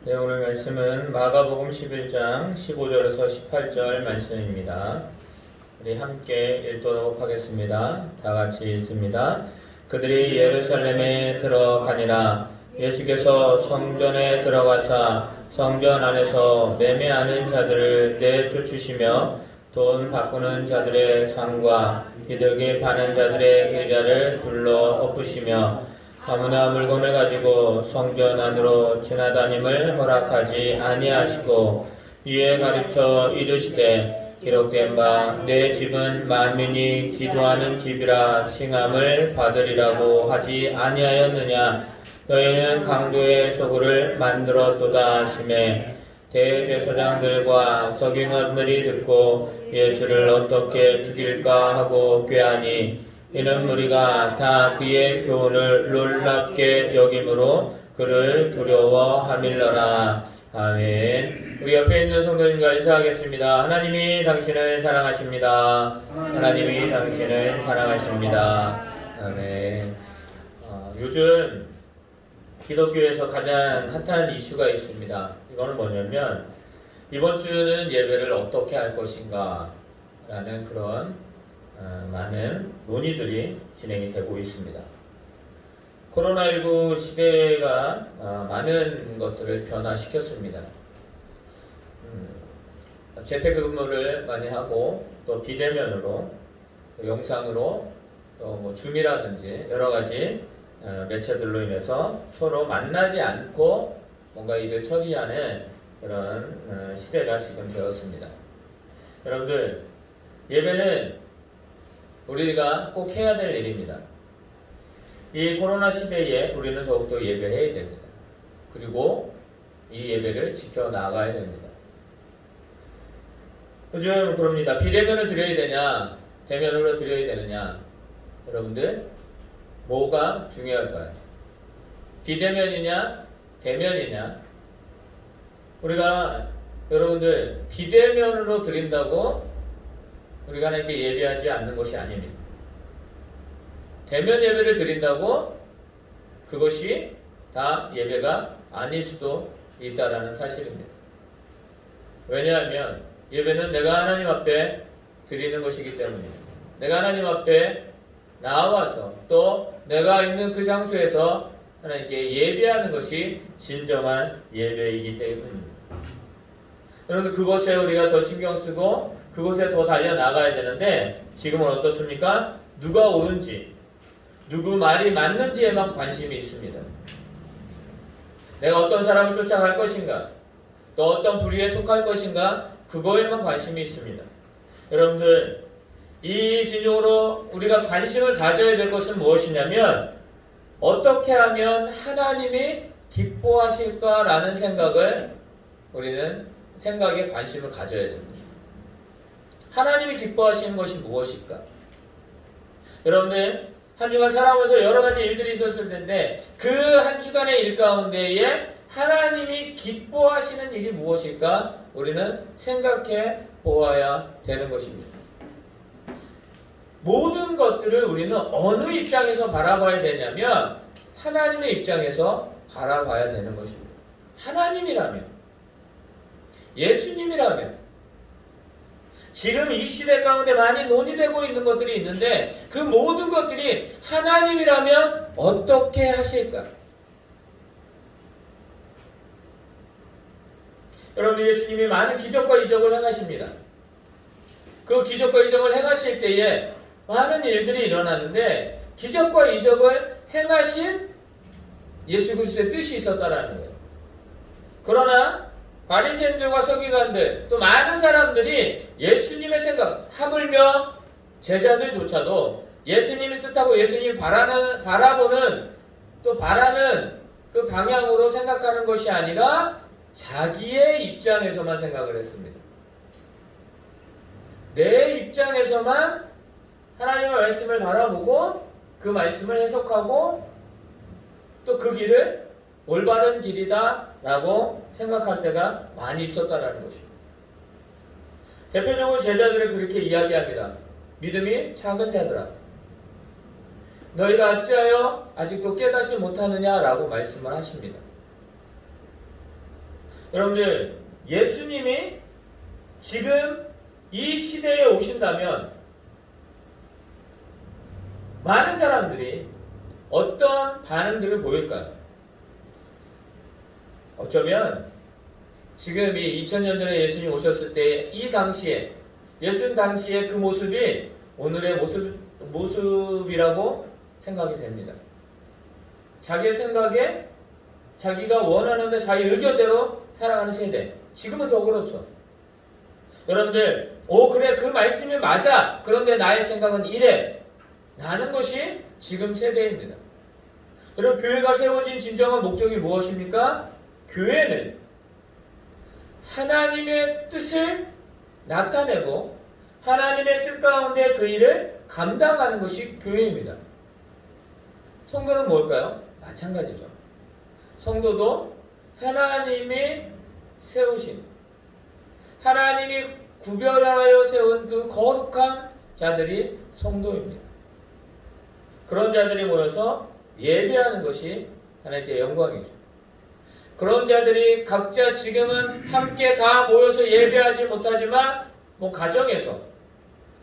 네, 오늘 말씀은 마가복음 11장 15절에서 18절 말씀입니다. 우리 함께 읽도록 하겠습니다. 다 같이 읽습니다. 그들이 예루살렘에 들어가니라. 예수께서 성전에 들어가사 성전 안에서 매매하는 자들을 내쫓으시며 돈 바꾸는 자들의 상과 비둘기 파는 자들의 의자를 둘러 엎으시며 아무나 물건을 가지고 성전 안으로 지나다님을 허락하지 아니하시고 이에 가르쳐 이르시되 기록된 바 내 집은 만민이 기도하는 집이라 칭함을 받으리라고 하지 아니하였느냐. 너희는 강도의 소굴을 만들었도다 하시매 대제사장들과 서기관들이 듣고 예수를 어떻게 죽일까 하고 꾀하니 이는 무리가 다 그의 교훈을 놀랍게 여김으로 그를 두려워함일러라. 아멘. 우리 옆에 있는 성도님과 인사하겠습니다. 하나님이 당신을 사랑하십니다. 하나님이 당신을 사랑하십니다. 아멘. 요즘 기독교에서 가장 핫한 이슈가 있습니다. 이거는 뭐냐면 이번 주는 예배를 어떻게 할 것인가 라는 그런 많은 논의들이 진행이 되고 있습니다. 코로나19 시대가 많은 것들을 변화시켰습니다. 재택근무를 많이 하고 또 비대면으로 또 영상으로 또 뭐 줌이라든지 여러 가지 매체들로 인해서 서로 만나지 않고 뭔가 일을 처리하는 그런 시대가 지금 되었습니다. 여러분들, 예배는 우리가 꼭 해야 될 일입니다. 이 코로나 시대에 우리는 더욱더 예배해야 됩니다. 그리고 이 예배를 지켜나가야 됩니다. 요즘 그럽니다. 비대면을 드려야 되냐, 대면으로 드려야 되느냐. 여러분들, 뭐가 중요할까요? 비대면이냐, 대면이냐. 우리가 여러분들 비대면으로 드린다고 우리가 하나님께 예배하지 않는 것이 아닙니다. 대면 예배를 드린다고 그것이 다 예배가 아닐 수도 있다라는 사실입니다. 왜냐하면 예배는 내가 하나님 앞에 드리는 것이기 때문입니다. 내가 하나님 앞에 나와서 또 내가 있는 그 장소에서 하나님께 예배하는 것이 진정한 예배이기 때문입니다. 여러분, 그것에 우리가 더 신경 쓰고 그곳에 더 달려나가야 되는데 지금은 어떻습니까? 누가 옳은지, 누구 말이 맞는지에만 관심이 있습니다. 내가 어떤 사람을 쫓아갈 것인가, 또 어떤 부류에 속할 것인가, 그거에만 관심이 있습니다. 여러분들, 이 진영으로 우리가 관심을 가져야 될 것은 무엇이냐면 어떻게 하면 하나님이 기뻐하실까라는 생각에 관심을 가져야 됩니다. 하나님이 기뻐하시는 것이 무엇일까? 여러분들, 한 주간 살아오면서 여러 가지 일들이 있었을 텐데 그 한 주간의 일 가운데에 하나님이 기뻐하시는 일이 무엇일까? 우리는 생각해 보아야 되는 것입니다. 모든 것들을 우리는 어느 입장에서 바라봐야 되냐면 하나님의 입장에서 바라봐야 되는 것입니다. 하나님이라면, 예수님이라면, 지금 이 시대 가운데 많이 논의되고 있는 것들이 있는데 그 모든 것들이 하나님이라면 어떻게 하실까? 여러분, 예수님이 많은 기적과 이적을 행하십니다. 그 기적과 이적을 행하실 때에 많은 일들이 일어나는데 기적과 이적을 행하신 예수 그리스도의 뜻이 있었다라는 거예요. 그러나 바리새인들과 서기관들 또 많은 사람들이 예수님의 생각, 하물며 제자들조차도 예수님이 뜻하고 예수님이 바라보는 또 바라는 그 방향으로 생각하는 것이 아니라 자기의 입장에서만 생각을 했습니다. 내 입장에서만 하나님의 말씀을 바라보고 그 말씀을 해석하고 또 그 길을 올바른 길이다 라고 생각할 때가 많이 있었다라는 것입니다. 대표적으로 제자들이 그렇게 이야기합니다. 믿음이 작은 자들아, 너희가 어찌하여 아직도 깨닫지 못하느냐라고 말씀을 하십니다. 여러분들, 예수님이 지금 이 시대에 오신다면 많은 사람들이 어떤 반응들을 보일까요? 어쩌면 지금 이 2000년 전에 예수님 오셨을 때 이 당시에 예수님 당시에 그 모습이 오늘의 모습이라고 생각이 됩니다. 자기의 생각에 자기가 원하는 데 자기 의견대로 살아가는 세대. 지금은 더 그렇죠. 여러분들, 그래, 그 말씀이 맞아. 그런데 나의 생각은 이래. 라는 것이 지금 세대입니다. 여러분, 교회가 세워진 진정한 목적이 무엇입니까? 교회는 하나님의 뜻을 나타내고 하나님의 뜻 가운데 그 일을 감당하는 것이 교회입니다. 성도는 뭘까요? 마찬가지죠. 성도도 하나님이 세우신, 하나님이 구별하여 세운 그 거룩한 자들이 성도입니다. 그런 자들이 모여서 예배하는 것이 하나님께 영광이죠. 그런 자들이 각자 지금은 함께 다 모여서 예배하지 못하지만 가정에서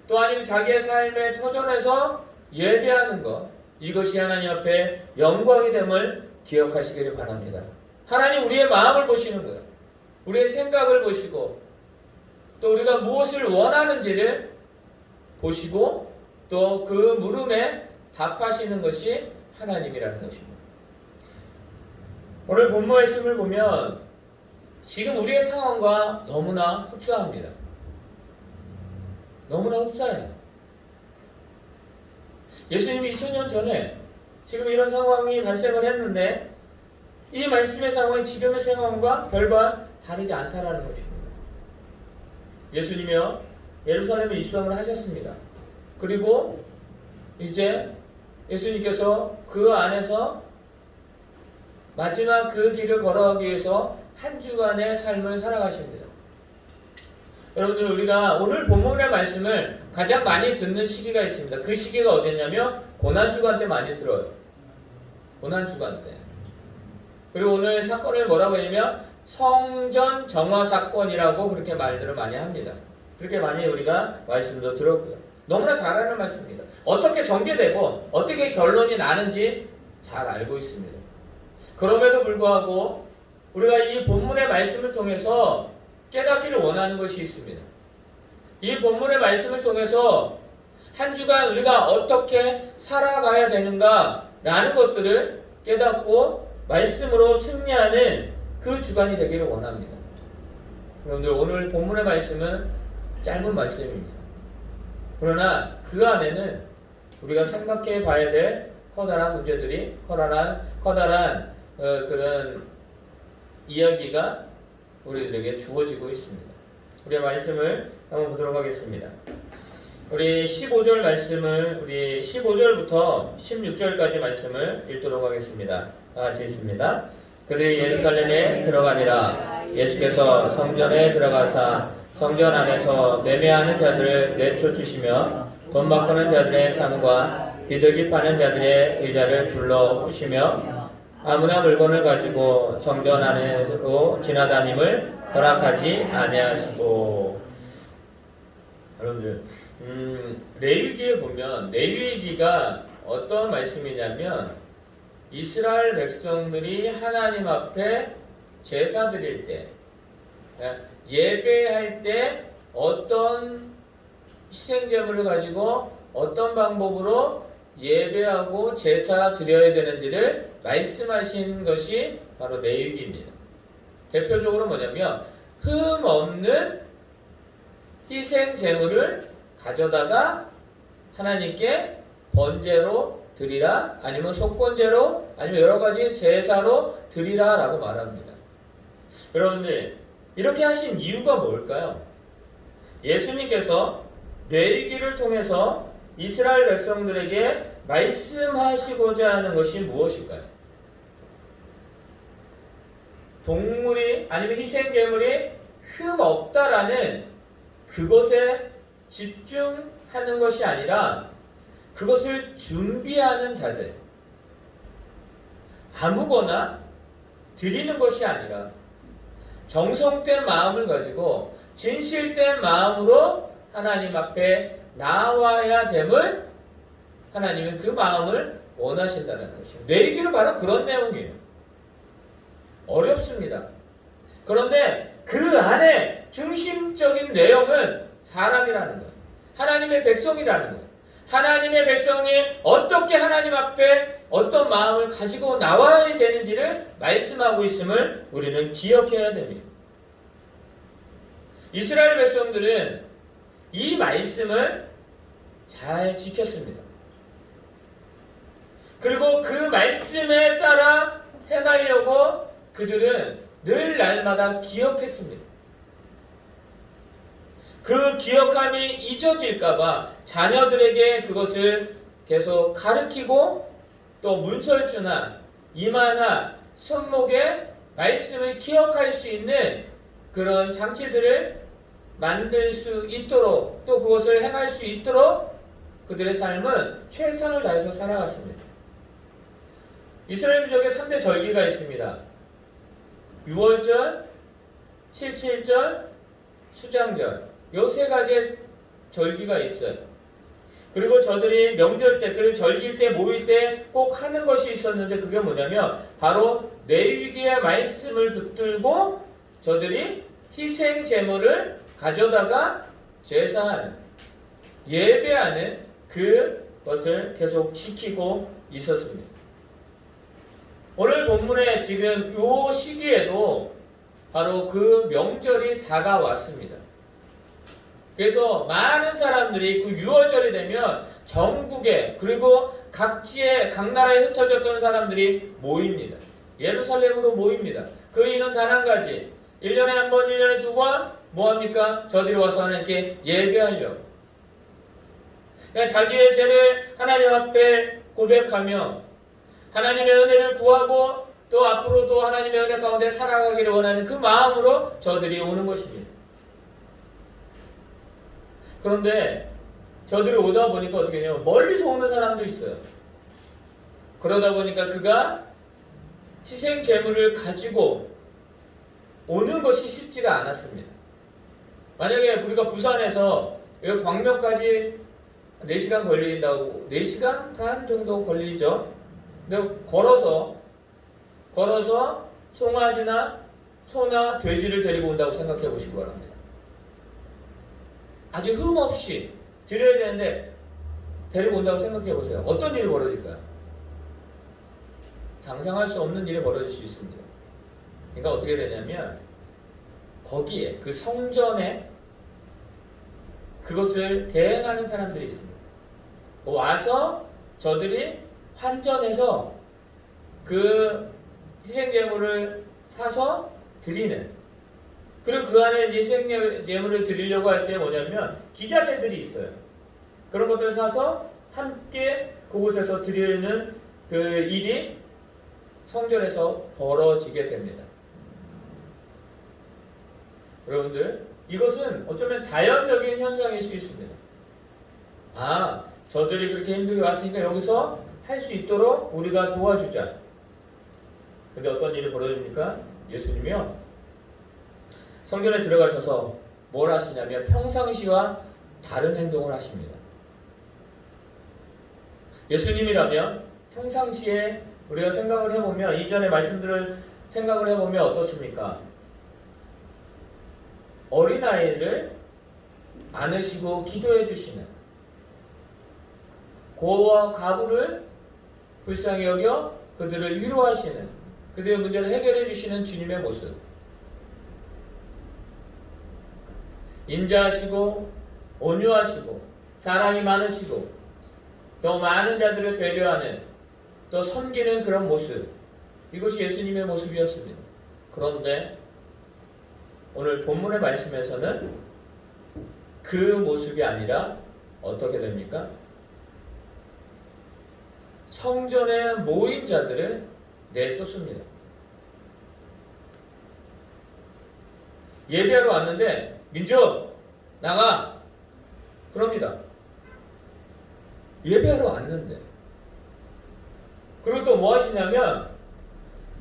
또 아니면 자기의 삶의 터전에서 예배하는 것, 이것이 하나님 앞에 영광이 됨을 기억하시기를 바랍니다. 하나님 우리의 마음을 보시는 거예요. 우리의 생각을 보시고 또 우리가 무엇을 원하는지를 보시고 또 그 물음에 답하시는 것이 하나님이라는 것입니다. 오늘 본문 말씀을 보면 지금 우리의 상황과 너무나 흡사합니다. 너무나 흡사해요. 예수님이 2000년 전에 지금 이런 상황이 발생을 했는데 이 말씀의 상황이 지금의 상황과 별반 다르지 않다라는 것입니다. 예수님이요, 예루살렘에 입성을 하셨습니다. 그리고 이제 예수님께서 그 안에서 마지막 그 길을 걸어가기 위해서 한 주간의 삶을 살아가십니다. 여러분들, 우리가 오늘 본문의 말씀을 가장 많이 듣는 시기가 있습니다. 그 시기가 어디냐면 고난주간 때 많이 들어요. 고난주간 때. 그리고 오늘 사건을 뭐라고 하냐면 성전 정화 사건이라고 그렇게 말들을 많이 합니다. 그렇게 많이 우리가 말씀도 들었고요. 너무나 잘 아는 말씀입니다. 어떻게 전개되고 어떻게 결론이 나는지 잘 알고 있습니다. 그럼에도 불구하고 우리가 이 본문의 말씀을 통해서 깨닫기를 원하는 것이 있습니다. 이 본문의 말씀을 통해서 한 주간 우리가 어떻게 살아가야 되는가 라는 것들을 깨닫고 말씀으로 승리하는 그 주간이 되기를 원합니다. 여러분들, 오늘 본문의 말씀은 짧은 말씀입니다. 그러나 그 안에는 우리가 생각해 봐야 될 커다란 문제들이 커다란 그런 이야기가 우리들에게 주어지고 있습니다. 우리의 말씀을 한번 보도록 하겠습니다. 우리 15절 말씀을 우리 15절부터 16절까지 말씀을 읽도록 하겠습니다. 다 같이 읽습니다. 그들이 예루살렘에 들어가니라. 예수께서 성전에 들어가사 성전 안에서 매매하는 자들을 내쫓으시며 돈 바꾸는 자들의 상과 비둘기 파는 자들의 의자를 둘러 푸시며 아무나 물건을 가지고 성전 안으로 지나다님을 허락하지 아니하시고. 여러분들, 레위기에 보면 레위기가 어떤 말씀이냐면 이스라엘 백성들이 하나님 앞에 제사 드릴 때, 예배할 때 어떤 희생제물을 가지고 어떤 방법으로 예배하고 제사 드려야 되는지를 말씀하신 것이 바로 레위기입니다. 대표적으로 뭐냐면 흠 없는 희생제물을 가져다가 하나님께 번제로 드리라, 아니면 속건제로, 아니면 여러가지 제사로 드리라 라고 말합니다. 여러분들, 이렇게 하신 이유가 뭘까요? 예수님께서 레위기를 통해서 이스라엘 백성들에게 말씀하시고자 하는 것이 무엇일까요? 동물이 아니면 희생제물이 흠 없다라는 그것에 집중하는 것이 아니라 그것을 준비하는 자들, 아무거나 드리는 것이 아니라 정성된 마음을 가지고 진실된 마음으로 하나님 앞에 나와야 됨을 하나님은 그 마음을 원하신다는 것이에요. 뇌이기는 바로 그런 내용이에요. 어렵습니다. 그런데 그 안에 중심적인 내용은 사람이라는 거예요. 하나님의 백성이라는 거예요. 하나님의 백성이 어떻게 하나님 앞에 어떤 마음을 가지고 나와야 되는지를 말씀하고 있음을 우리는 기억해야 됩니다. 이스라엘 백성들은 이 말씀을 잘 지켰습니다. 그리고 그 말씀에 따라 행하려고 그들은 늘 날마다 기억했습니다. 그 기억함이 잊어질까봐 자녀들에게 그것을 계속 가르치고 또 문설주나 이마나 손목에 말씀을 기억할 수 있는 그런 장치들을 만들 수 있도록 또 그것을 행할 수 있도록 그들의 삶은 최선을 다해서 살아갔습니다. 이스라엘 민족의 3대 절기가 있습니다. 6월절, 7.7절, 수장절. 요 세 가지의 절기가 있어요. 그리고 저들이 명절 때, 그 절기 때 모일 때 꼭 하는 것이 있었는데 그게 뭐냐면 바로 레위기의 말씀을 붙들고 저들이 희생 제물을 가져다가 제사하는, 예배하는 그것을 계속 지키고 있었습니다. 오늘 본문에 지금 요 시기에도 바로 그 명절이 다가왔습니다. 그래서 많은 사람들이 그 6월절이 되면 전국에 그리고 각지에 각 나라에 흩어졌던 사람들이 모입니다. 예루살렘으로 모입니다. 그 이유는 단 한 가지. 1년에 한 번, 1년에 두 번 뭐합니까? 저들이 와서 하나님께 예배하려고. 그냥 자기의 죄를 하나님 앞에 고백하며 하나님의 은혜를 구하고 또 앞으로도 하나님의 은혜 가운데 살아가기를 원하는 그 마음으로 저들이 오는 것입니다. 그런데 저들이 오다 보니까 어떻게 되냐면 멀리서 오는 사람도 있어요. 그러다 보니까 그가 희생 제물을 가지고 오는 것이 쉽지가 않았습니다. 만약에 우리가 부산에서 여기 광명까지 4시간 걸린다고 4시간 반 정도 걸리죠. 근데 걸어서 송아지나 소나 돼지를 데리고 온다고 생각해 보시기 바랍니다. 아주 흠없이 드려야 되는데 데리고 온다고 생각해 보세요. 어떤 일이 벌어질까요? 상상할 수 없는 일이 벌어질 수 있습니다. 그러니까 어떻게 되냐면 거기에 그 성전에 그것을 대행하는 사람들이 있습니다. 와서 저들이 환전해서 그 희생제물을 사서 드리는, 그리고 그 안에 희생제물을 드리려고 할 때 뭐냐면 기자재들이 있어요. 그런 것들을 사서 함께 그곳에서 드리는 그 일이 성전에서 벌어지게 됩니다. 여러분들, 이것은 어쩌면 자연적인 현상일 수 있습니다. 아, 저들이 그렇게 힘들게 왔으니까 여기서 할 수 있도록 우리가 도와주자. 근데 어떤 일이 벌어집니까? 예수님이요, 성전에 들어가셔서 뭘 하시냐면 평상시와 다른 행동을 하십니다. 예수님이라면 평상시에 우리가 생각을 해보면, 이전의 말씀들을 생각을 해보면 어떻습니까? 어린아이를 안으시고 기도해 주시는, 고와 가부를 불쌍히 여겨 그들을 위로하시는, 그들의 문제를 해결해 주시는 주님의 모습. 인자하시고 온유하시고 사랑이 많으시고 또 많은 자들을 배려하는, 또 섬기는 그런 모습, 이것이 예수님의 모습이었습니다. 그런데 오늘 본문의 말씀에서는 그 모습이 아니라 어떻게 됩니까? 성전에 모인 자들을 내쫓습니다. 예배하러 왔는데 민족 나가 그럽니다. 예배하러 왔는데. 그리고 또 뭐 하시냐면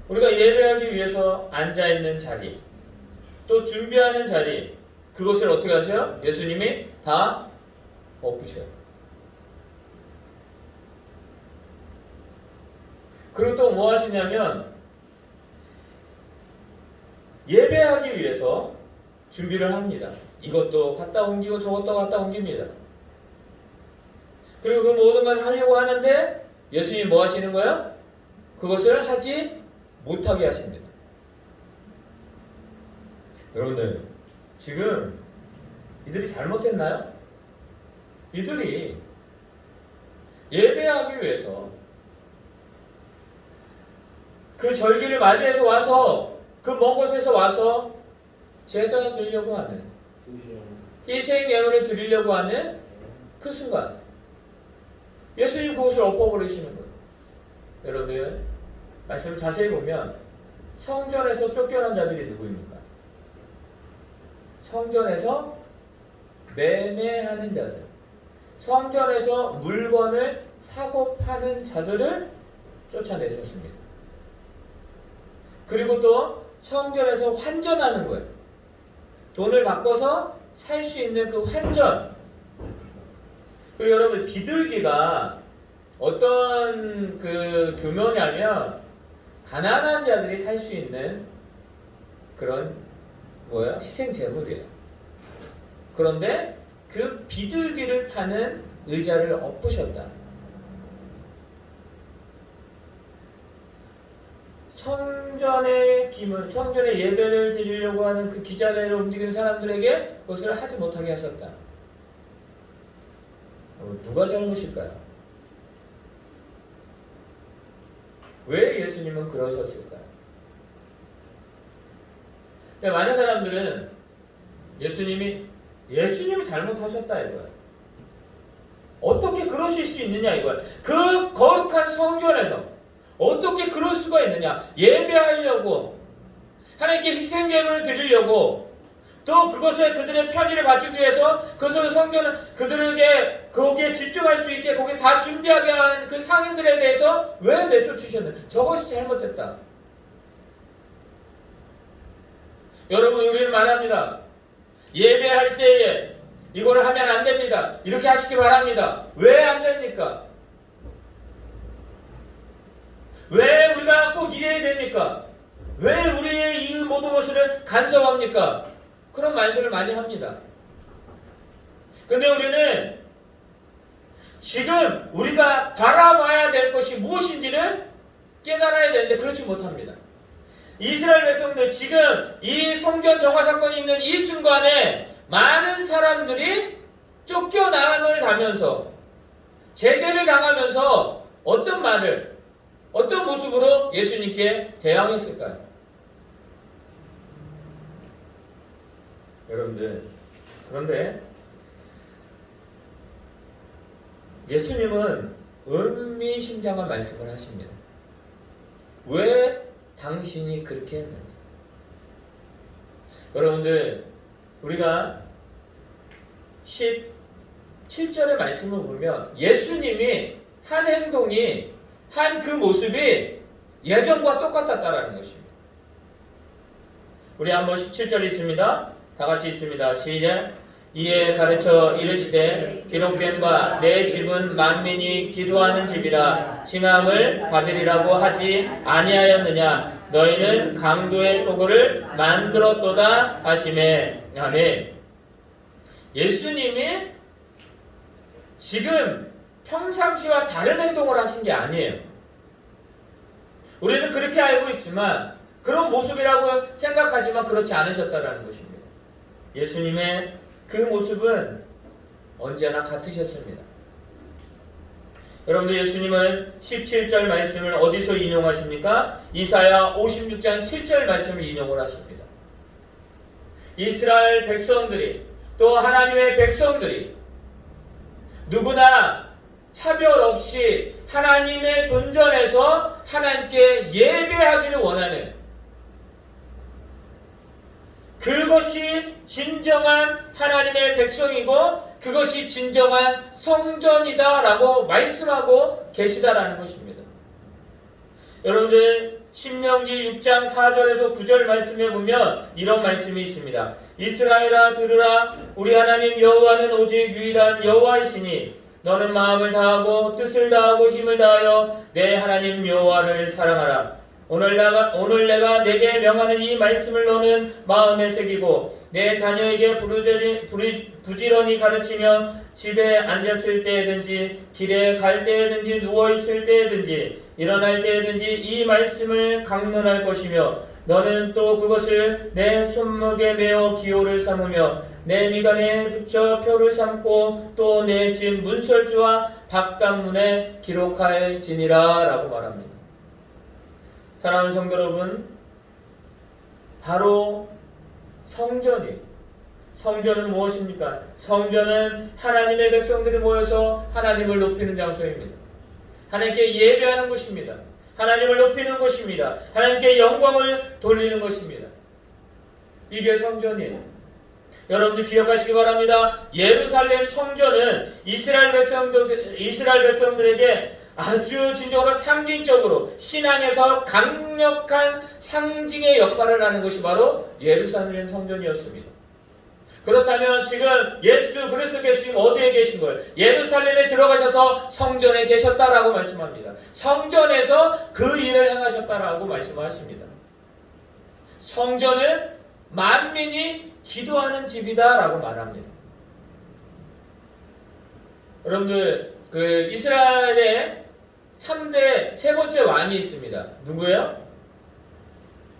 우리가 예배하기 위해서 앉아있는 자리, 또 준비하는 자리, 그것을 어떻게 하세요? 예수님이 다 엎으셔요. 그리고 또 뭐 하시냐면 예배하기 위해서 준비를 합니다. 이것도 갖다 옮기고 저것도 갖다 옮깁니다. 그리고 그 모든 걸 하려고 하는데 예수님이 뭐 하시는 거예요? 그것을 하지 못하게 하십니다. 여러분들, 지금 이들이 잘못했나요? 이들이 예배하기 위해서 그 절기를 맞이해서 와서 그 먼 곳에서 와서 제단을 드리려고 하는, 희생 예물을 드리려고 하는 그 순간 예수님 그것을 엎어버리시는 거예요. 여러분들, 말씀을 자세히 보면 성전에서 쫓겨난 자들이 누구입니까? 성전에서 매매하는 자들, 성전에서 물건을 사고 파는 자들을 쫓아내셨습니다. 그리고 또 성전에서 환전하는 거예요. 돈을 바꿔서 살 수 있는 그 환전. 그리고 여러분, 비둘기가 어떤 그 규모냐면 가난한 자들이 살 수 있는 그런 뭐예요? 희생 제물이에요. 그런데 그 비둘기를 파는 의자를 엎으셨다. 성전의 기물, 성전의 예배를 드리려고 하는 그 기자들을 움직이는 사람들에게 그것을 하지 못하게 하셨다. 누가 잘못일까요? 왜 예수님은 그러셨을까요? 근데 많은 사람들은 예수님이 잘못하셨다 이거야. 어떻게 그러실 수 있느냐 이거야. 그 거룩한 성전에서 어떻게 그럴 수가 있느냐. 예배하려고, 하나님께 희생 예물을 드리려고, 또 그것을 그들의 편의를 맞추기 위해서 그것을 성전은 그들에게 거기에 집중할 수 있게 거기에 다 준비하게 하는 그 상인들에 대해서 왜 내쫓으셨느냐. 저것이 잘못됐다. 여러분, 우리는 말합니다. 예배할 때에 이거를 하면 안 됩니다. 이렇게 하시기 바랍니다. 왜 안 됩니까? 왜 우리가 꼭 이래야 됩니까? 왜 우리의 이 모든 것을 간섭합니까? 그런 말들을 많이 합니다. 근데 우리는 지금 우리가 바라봐야 될 것이 무엇인지를 깨달아야 되는데 그렇지 못합니다. 이스라엘 백성들, 지금 이 성전 정화 사건이 있는 이 순간에 많은 사람들이 쫓겨남을 당하면서, 제재를 당하면서 어떤 말을, 어떤 모습으로 예수님께 대항했을까요? 여러분들, 그런데 예수님은 의미심장한 말씀을 하십니다. 왜 당신이 그렇게 했는지. 여러분들, 우리가 17절의 말씀을 보면 예수님이 한 행동이, 한 그 모습이 예전과 똑같았다라는 것입니다. 우리 한번 17절 있습니다. 다 같이 있습니다. 시작. 이에 가르쳐 이르시되 기록된 바 내 집은 만민이 기도하는 집이라 칭함을 받으리라고 하지 아니하였느냐. 너희는 강도의 소굴을 만들었도다 하시매. 아멘. 예수님이 지금 평상시와 다른 행동을 하신 게 아니에요. 우리는 그렇게 알고 있지만, 그런 모습이라고 생각하지만 그렇지 않으셨다는 것입니다. 예수님의 그 모습은 언제나 같으셨습니다. 여러분들, 예수님은 17절 말씀을 어디서 인용하십니까? 이사야 56장 7절 말씀을 인용을 하십니다. 이스라엘 백성들이, 또 하나님의 백성들이 누구나 차별 없이 하나님의 존전에서 하나님께 예배하기를 원하는, 그것이 진정한 하나님의 백성이고 그것이 진정한 성전이다 라고 말씀하고 계시다라는 것입니다. 여러분들, 신명기 6장 4절에서 9절 말씀에 보면 이런 말씀이 있습니다. 이스라엘아 들으라. 우리 하나님 여호와는 오직 유일한 여호와이시니 너는 마음을 다하고 뜻을 다하고 힘을 다하여 내 하나님 여호와를 사랑하라. 오늘 내가 내게 명하는 이 말씀을 너는 마음에 새기고 내 자녀에게 부지런히 가르치며 집에 앉았을 때든지 길에 갈 때든지 누워있을 때든지 일어날 때든지 이 말씀을 강론할 것이며 너는 또 그것을 내 손목에 메어 기호를 삼으며 내 미간에 붙여 표를 삼고 또 내 집 문설주와 바깥문에 기록할지니라 라고 말합니다. 사랑하는 성도 여러분, 바로 성전은 무엇입니까? 성전은 하나님의 백성들이 모여서 하나님을 높이는 장소입니다. 하나님께 예배하는 곳입니다. 하나님을 높이는 곳입니다. 하나님께 영광을 돌리는 것입니다. 이게 성전이에요. 여러분들 기억하시기 바랍니다. 예루살렘 성전은 이스라엘 백성들에게 아주 진정으로 상징적으로 신앙에서 강력한 상징의 역할을 하는 것이 바로 예루살렘 성전이었습니다. 그렇다면 지금 예수 그리스도께서 지금 어디에 계신 거예요? 예루살렘에 들어가셔서 성전에 계셨다라고 말씀합니다. 성전에서 그 일을 행하셨다라고 말씀하십니다. 성전은 만민이 기도하는 집이다라고 말합니다. 여러분들 그 이스라엘에 3대 세 번째 왕이 있습니다. 누구예요?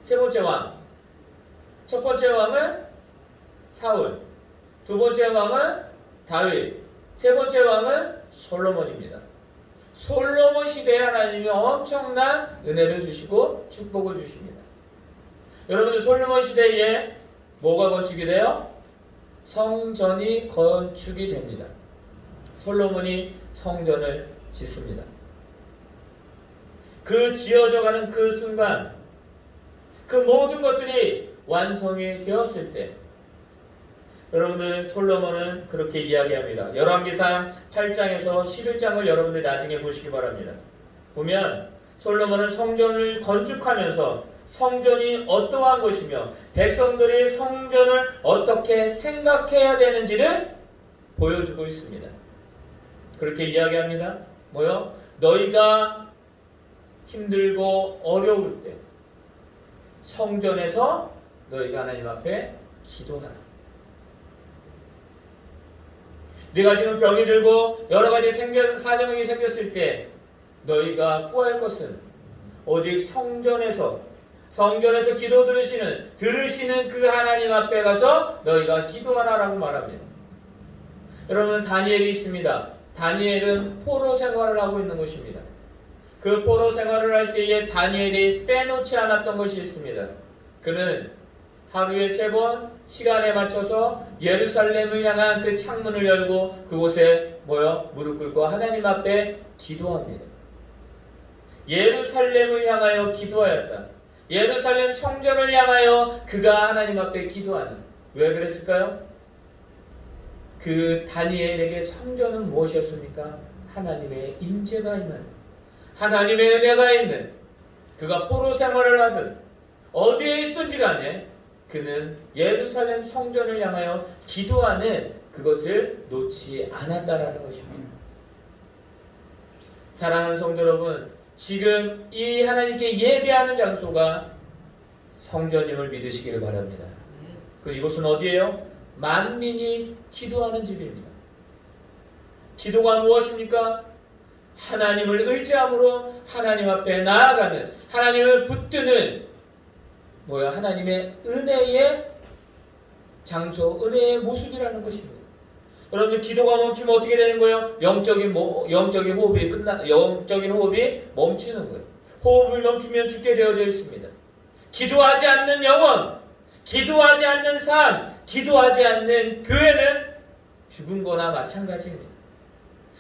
세 번째 왕. 첫 번째 왕은 사울, 두 번째 왕은 다윗, 세 번째 왕은 솔로몬입니다. 솔로몬 시대에 하나님이 엄청난 은혜를 주시고 축복을 주십니다. 여러분들 솔로몬 시대에 뭐가 건축이 돼요? 성전이 건축이 됩니다. 솔로몬이 성전을 짓습니다. 그 지어져가는 그 순간 그 모든 것들이 완성이 되었을 때 여러분들 솔로몬은 그렇게 이야기합니다. 열왕기상 8장에서 11장을 여러분들 나중에 보시기 바랍니다. 보면 솔로몬은 성전을 건축하면서 성전이 어떠한 것이며 백성들이 성전을 어떻게 생각해야 되는지를 보여주고 있습니다. 그렇게 이야기합니다. 뭐요? 너희가 힘들고 어려울 때 성전에서 너희가 하나님 앞에 기도하라. 네가 지금 병이 들고 여러 가지 사정이 생겼을 때 너희가 구할 것은 오직 성전에서 기도 들으시는 그 하나님 앞에 가서 너희가 기도하라라고 말합니다. 여러분 다니엘이 있습니다. 다니엘은 포로 생활을 하고 있는 것입니다. 그 포로 생활을 할 때에 다니엘이 빼놓지 않았던 것이 있습니다. 그는 하루에 3번 시간에 맞춰서 예루살렘을 향한 그 창문을 열고 그곳에 무릎 꿇고 하나님 앞에 기도합니다. 예루살렘을 향하여 기도하였다. 예루살렘 성전을 향하여 그가 하나님 앞에 기도하는. 왜 그랬을까요? 그 다니엘에게 성전은 무엇이었습니까? 하나님의 임재가 임하는, 하나님의 은혜가 있는, 그가 포로 생활을 하든 어디에 있든지 간에 그는 예루살렘 성전을 향하여 기도하는 그것을 놓지 않았다라는 것입니다. 사랑하는 성도 여러분, 지금 이 하나님께 예배하는 장소가 성전임을 믿으시기를 바랍니다. 그리고 이곳은 어디예요? 만민이 기도하는 집입니다. 기도가 무엇입니까? 하나님을 의지함으로 하나님 앞에 나아가는, 하나님을 붙드는 하나님의 은혜의 장소, 은혜의 모습이라는 것입니다. 여러분들 기도가 멈추면 어떻게 되는 거예요? 영적인 호흡이 멈추는 거예요. 호흡을 멈추면 죽게 되어져 있습니다. 기도하지 않는 영혼, 기도하지 않는 삶, 기도하지 않는 교회는 죽은 거나 마찬가지입니다.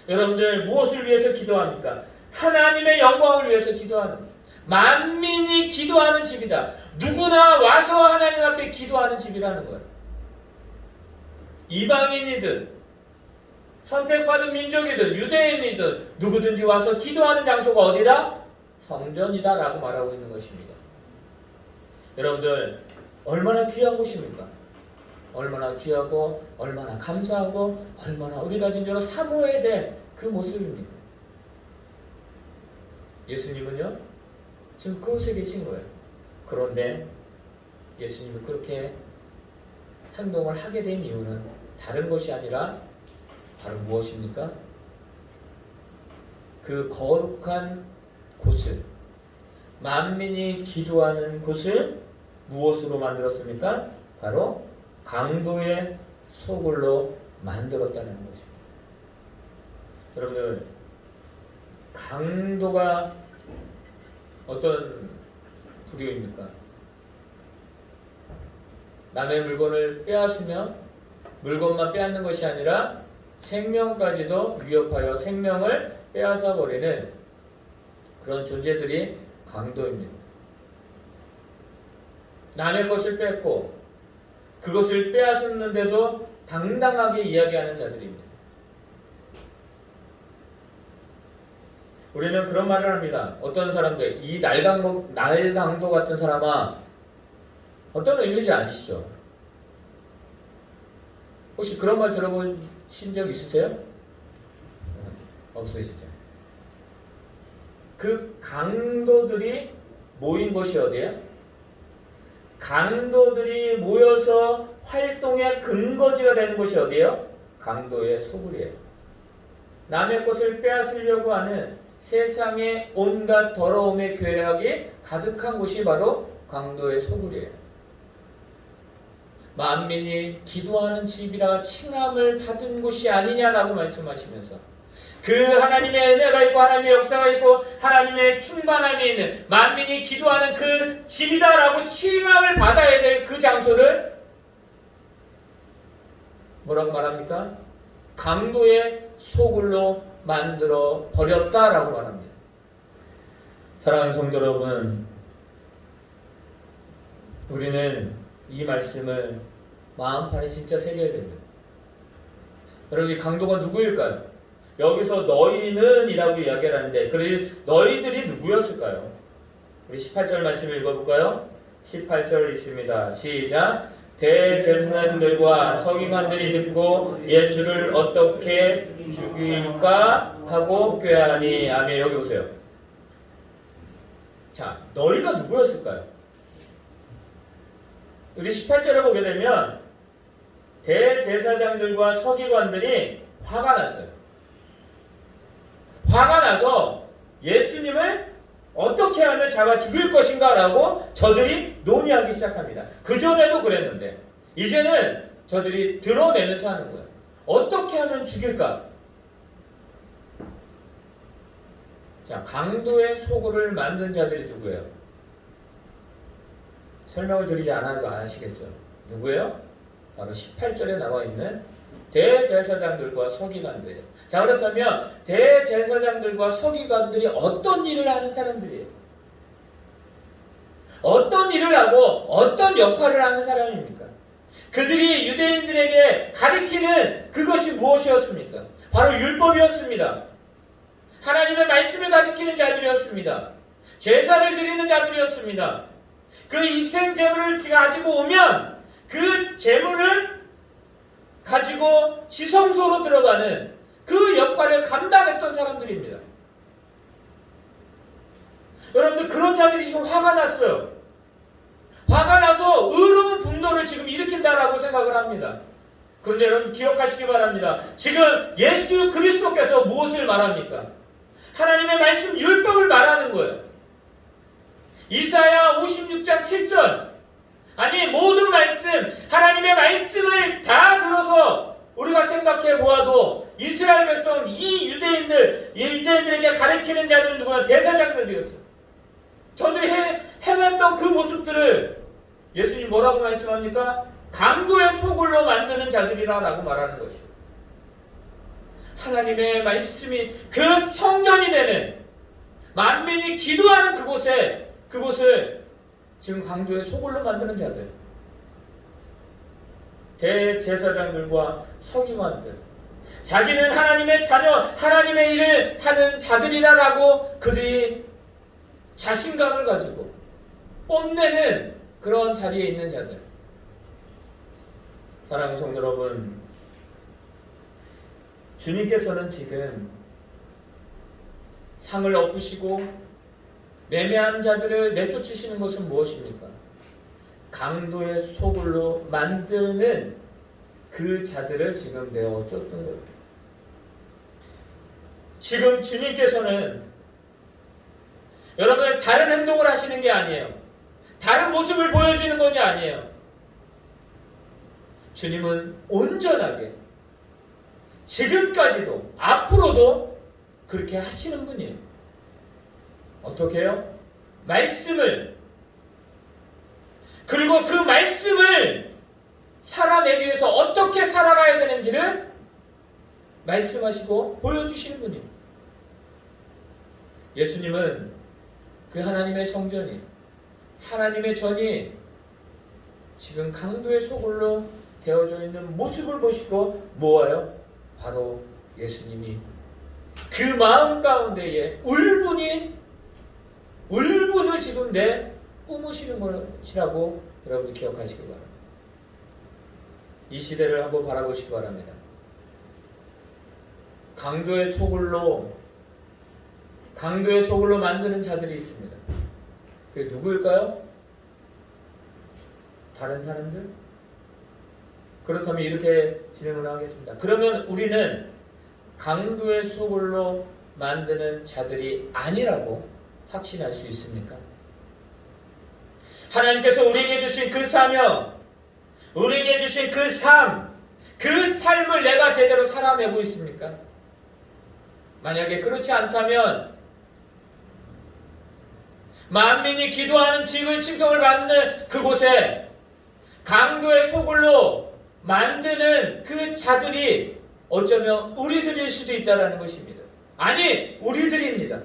여러분들 무엇을 위해서 기도합니까? 하나님의 영광을 위해서 기도하는 거예요. 만민이 기도하는 집이다. 누구나 와서 하나님 앞에 기도하는 집이라는 거예요. 이방인이든 선택받은 민족이든 유대인이든 누구든지 와서 기도하는 장소가 어디다? 성전이다라고 말하고 있는 것입니다. 여러분들 얼마나 귀한 곳입니까? 얼마나 귀하고 얼마나 감사하고 얼마나 우리가 진짜로 사모해야 될 그 모습입니다. 예수님은요 지금 그곳에 계신 거예요. 그런데 예수님이 그렇게 행동을 하게 된 이유는 다른 것이 아니라 바로 무엇입니까? 그 거룩한 곳을, 만민이 기도하는 곳을 무엇으로 만들었습니까? 바로 강도의 소굴로 만들었다는 것입니다. 여러분들, 강도가 어떤 불효입니까? 남의 물건을 빼앗으며 물건만 빼앗는 것이 아니라 생명까지도 위협하여 생명을 빼앗아 버리는 그런 존재들이 강도입니다. 남의 것을 뺏고 그것을 빼앗았는데도 당당하게 이야기하는 자들입니다. 우리는 그런 말을 합니다. 어떤 사람들, 이 날강도 같은 사람아, 어떤 의미인지 아시죠? 혹시 그런 말 들어보신 적 있으세요? 없으시죠? 그 강도들이 모인 곳이 어디예요? 강도들이 모여서 활동의 근거지가 되는 곳이 어디예요? 강도의 소굴이에요. 남의 것을 빼앗으려고 하는 세상의 온갖 더러움의 괴력이 가득한 곳이 바로 강도의 소굴이에요. 만민이 기도하는 집이라 칭함을 받은 곳이 아니냐라고 말씀하시면서 그 하나님의 은혜가 있고 하나님의 역사가 있고 하나님의 충만함이 있는 만민이 기도하는 그 집이다라고 칭함을 받아야 될 그 장소를 뭐라고 말합니까? 강도의 소굴로 만들어 버렸다라고 말합니다. 사랑하는 성도 여러분, 우리는 이 말씀을 마음판에 진짜 새겨야 됩니다. 여러분, 이 강도가 누구일까요? 여기서 너희는 이라고 이야기를 하는데 그 너희들이 누구였을까요? 우리 18절 말씀을 읽어볼까요? 18절 있습니다. 시작. 대제사장들과 서기관들이 듣고 예수를 어떻게 죽일까 하고 꾀하니. 아멘. 여기 보세요. 자, 너희가 누구였을까요? 우리 18절에 보게 되면 대제사장들과 서기관들이 화가 났어요. 화가 나서 예수님을 어떻게 하면 잡아 죽일 것인가 라고 저들이 논의하기 시작합니다. 그전에도 그랬는데 이제는 저들이 드러내면서 하는 거예요. 어떻게 하면 죽일까? 자, 강도의 소굴을 만든 자들이 누구예요? 설명을 드리지 않아도 아시겠죠? 누구예요? 바로 18절에 나와 있는 대제사장들과 서기관들이에요. 자, 그렇다면 대제사장들과 서기관들이 어떤 일을 하는 사람들이에요? 어떤 일을 하고 어떤 역할을 하는 사람입니까? 그들이 유대인들에게 가르치는 그것이 무엇이었습니까? 바로 율법이었습니다. 하나님의 말씀을 가르치는 자들이었습니다. 제사를 드리는 자들이었습니다. 그 희생 제물을 가지고 오면 그 제물을 가지고 지성소로 들어가는 그 역할을 감당했던 사람들입니다. 여러분들, 그런 자들이 지금 화가 났어요. 화가 나서 의로운 분노를 지금 일으킨다라고 생각을 합니다. 그런데 여러분 기억하시기 바랍니다. 지금 예수 그리스도께서 무엇을 말합니까? 하나님의 말씀 율법을 말하는 거예요. 이사야 56장 7절, 아니 모든 말씀, 하나님의 말씀을 다 들어서 우리가 생각해 보아도 이스라엘 백성, 이 유대인들에게 가르치는 자들은 누구야? 대사장들이었어요. 저들이 행했던 그 모습들을 예수님 뭐라고 말씀합니까? 강도의 소굴로 만드는 자들이라고 말하는 것이요. 하나님의 말씀이 그 성전이 되는 만민이 기도하는 그곳을 지금 강도의 소굴로 만드는 자들, 대제사장들과 서기관들, 자기는 하나님의 자녀, 하나님의 일을 하는 자들이라고 그들이 자신감을 가지고 뽐내는 그런 자리에 있는 자들. 사랑하는 성도 여러분, 주님께서는 지금 상을 엎으시고 매매한 자들을 내쫓으시는 것은 무엇입니까? 강도의 소굴로 만드는 그 자들을 지금 내어 쫓는 거예요. 지금 주님께서는 여러분 다른 행동을 하시는 게 아니에요. 다른 모습을 보여주는 것이 아니에요. 주님은 온전하게 지금까지도 앞으로도 그렇게 하시는 분이에요. 어떻게 해요? 말씀을, 그리고 그 말씀을 살아내기 위해서 어떻게 살아가야 되는지를 말씀하시고 보여주시는 분이에요. 예수님은 그 하나님의 성전이, 하나님의 전이 지금 강도의 소굴로 되어져 있는 모습을 보시고 뭐예요? 바로 예수님이 그 마음 가운데에 울분을 지금 뿜으시는 것이라고 여러분들 기억하시기 바랍니다. 이 시대를 한번 바라보시기 바랍니다. 강도의 소굴로 만드는 자들이 있습니다. 그게 누구일까요? 다른 사람들? 그렇다면 이렇게 질문을 하겠습니다. 그러면 우리는 강도의 소굴로 만드는 자들이 아니라고 확신할 수 있습니까? 하나님께서 우리에게 주신 그 사명, 우리에게 주신 그 삶, 그 삶을 내가 제대로 살아내고 있습니까? 만약에 그렇지 않다면 만민이 기도하는 집을 칭송을 받는 그곳에 강도의 소굴로 만드는 그 자들이 어쩌면 우리들일 수도 있다는 것입니다. 아니, 우리들입니다.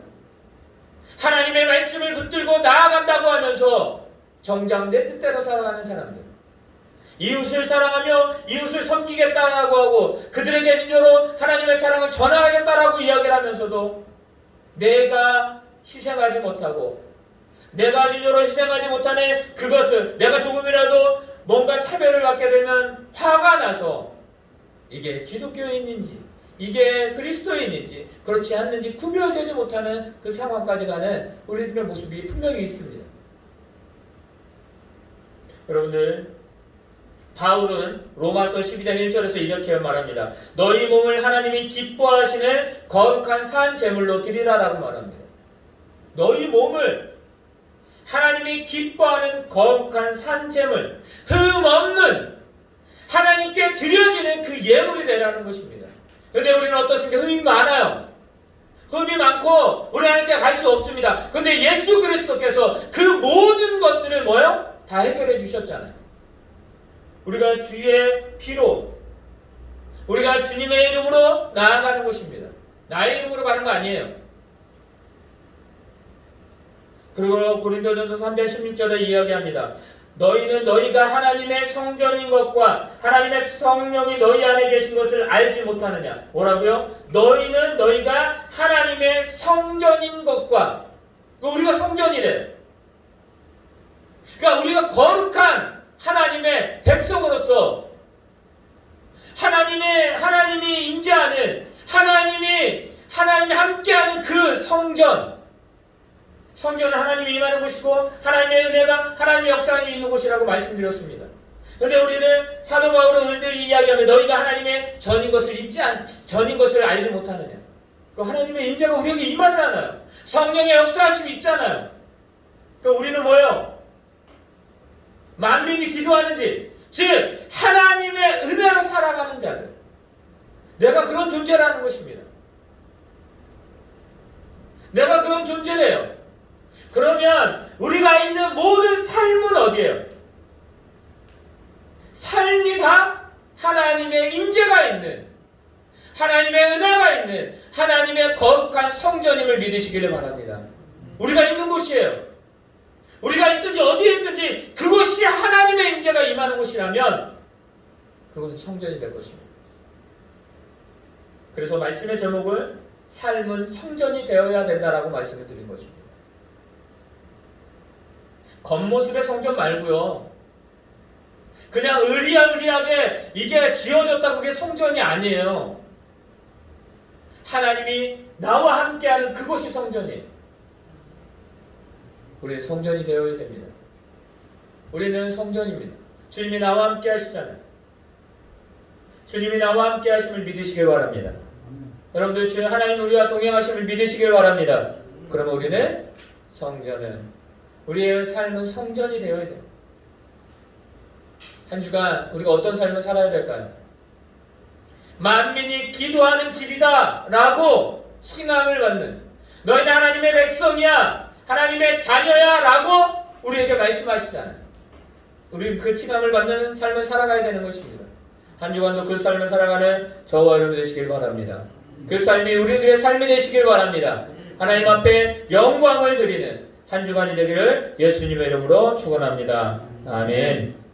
하나님의 말씀을 붙들고 나아간다고 하면서 정작 내 뜻대로 살아가는 사람들, 이웃을 사랑하며 이웃을 섬기겠다라고 하고 그들에게 진정으로 하나님의 사랑을 전하겠다라고 이야기를 하면서도 내가 희생하지 못하고 내가 진정으로 희생하지 못하는 그것을 내가 조금이라도 뭔가 차별을 받게 되면 화가 나서 이게 기독교인인지 이게 그리스도인인지 그렇지 않는지 구별되지 못하는 그 상황까지 가는 우리들의 모습이 분명히 있습니다. 여러분들, 바울은 로마서 12장 1절에서 이렇게 말합니다. 너희 몸을 하나님이 기뻐하시는 거룩한 산 제물로 드리라라고 말합니다. 너희 몸을 하나님이 기뻐하는 거룩한 산 제물, 흠 없는 하나님께 드려지는 그 예물이 되라는 것입니다. 그런데 우리는 어떻습니까? 흠이 많아요. 흠이 많고 우리 하나님께 갈 수 없습니다. 그런데 예수 그리스도께서 그 모든 것들을 뭐요? 다 해결해 주셨잖아요. 우리가 주의 피로, 우리가 주님의 이름으로 나아가는 것입니다. 나의 이름으로 가는 거 아니에요. 그리고 고린도전서 3장 16절에 이야기합니다. 너희는 너희가 하나님의 성전인 것과 하나님의 성령이 너희 안에 계신 것을 알지 못하느냐. 뭐라고요? 너희는 너희가 하나님의 성전인 것과, 우리가 성전이래. 그러니까 우리가 거룩한 하나님의 백성으로서 하나님이 임재하는 하나님이 함께하는 그 성전은 하나님이 임하는 곳이고 하나님의 은혜가 하나님의 역사가 있는 곳이라고 말씀드렸습니다. 그런데 우리는 사도 바울은 우리들이 이야기하면 너희가 하나님의 전인 것을 알지 못하느냐. 그 하나님의 임재가 우리에게 임하잖아요. 성령의 역사하심이 있잖아요. 그 우리는 뭐예요? 만민이 기도하는지, 즉 하나님의 은혜로 살아가는 자들, 내가 그런 존재라는 것입니다. 내가 그런 존재래요. 그러면 우리가 있는 모든 삶은 어디예요? 삶이 다 하나님의 임재가 있는, 하나님의 은혜가 있는 하나님의 거룩한 성전임을 믿으시기를 바랍니다. 우리가 있는 곳이에요. 우리가 있든지 어디에 있든지 그곳이 하나님의 임재가 임하는 곳이라면 그것은 성전이 될 것입니다. 그래서 말씀의 제목을 삶은 성전이 되어야 된다라고 말씀을 드린 것입니다. 겉모습의 성전 말고요. 그냥 의리하게 이게 지어졌다 그게 성전이 아니에요. 하나님이 나와 함께하는 그곳이 성전이에요. 우리는 성전이 되어야 됩니다. 우리는 성전입니다. 주님이 나와 함께 하시잖아요. 주님이 나와 함께 하심을 믿으시길 바랍니다. 여러분들 주님 하나님 우리와 동행하심을 믿으시길 바랍니다. 그러면 우리는 우리의 삶은 성전이 되어야 돼요. 한 주간 우리가 어떤 삶을 살아야 될까요? 만민이 기도하는 집이다 라고 칭함을 받는, 너희는 하나님의 백성이야, 하나님의 자녀야 라고 우리에게 말씀하시잖아요. 우리는 그 칭함을 받는 삶을 살아가야 되는 것입니다. 한 주간도 그 삶을 살아가는 저와 여러분 되시길 바랍니다. 그 삶이 우리들의 삶이 되시길 바랍니다. 하나님 앞에 영광을 드리는 한 주간이 되기를 예수님의 이름으로 축원합니다. 아멘.